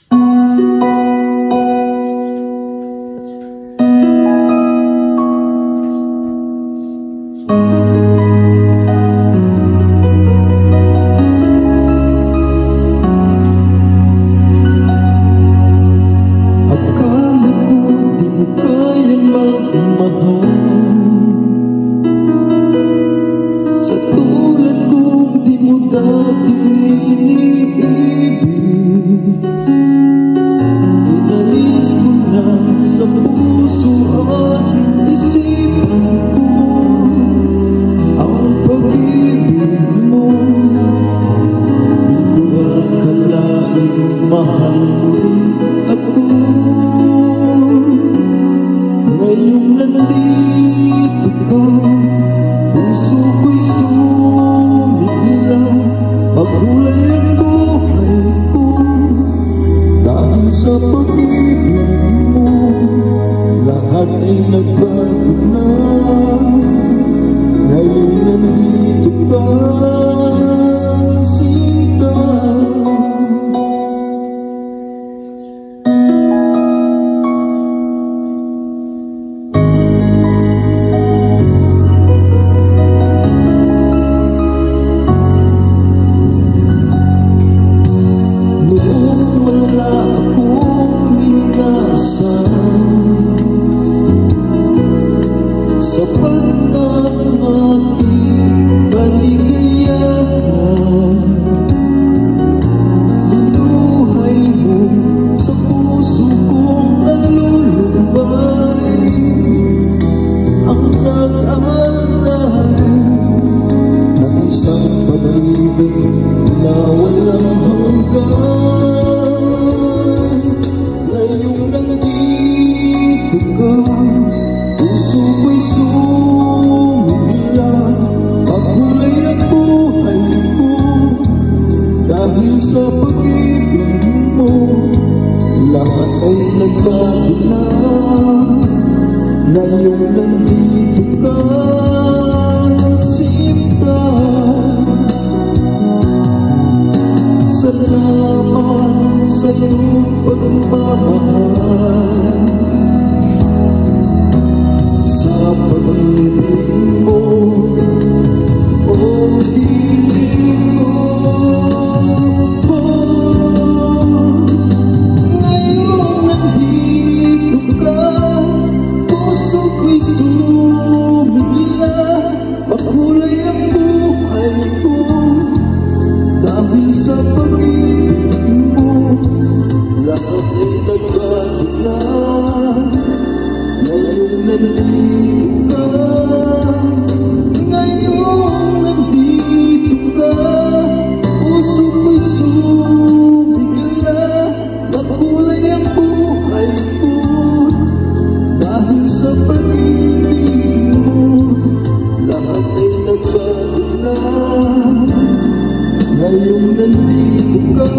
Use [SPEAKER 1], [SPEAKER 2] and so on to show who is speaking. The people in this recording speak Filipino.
[SPEAKER 1] Sa tulad kong di mo dating iniibig, inalis ko na sa puso at isipan ko ang pag-ibig mo. Di ko akalaing mahal mo rin ako. Ngayong nandito ka, puso ko'y sumigla, pagkulay ang buhay ko dahil sa pag-ibig mo. Lahat ay nagbago na, ngayon nandito ka, sinta. Sapat na aking kaligayahan, binuhay mo sa puso kong nalulumbay. Ang nag-aalay ng isang pag-ibig na walang hanggan. Ngayong nandito ka, puso ko'y sumigla, pagkulay ang buhay ko dahil sa pag-ibig mo. Lahat ay nagbago na, ngayong nandito ka, sinta. Salamat sa iyong pagmamahal, sa pag-ibig mo, o hiling ko. Ngayon nandito ka, puso ko'y sumigla, makulay ang buhay ko dahil sa pag-ibig mo. Lahat ay nagbago na, ngayong nandito ka, ngayong nandito ka, puso ko'y sumigla, makulay ang buhay ko dahil sa pag-ibig mo. Lahat ay nagbago na, ngayong nandito ka.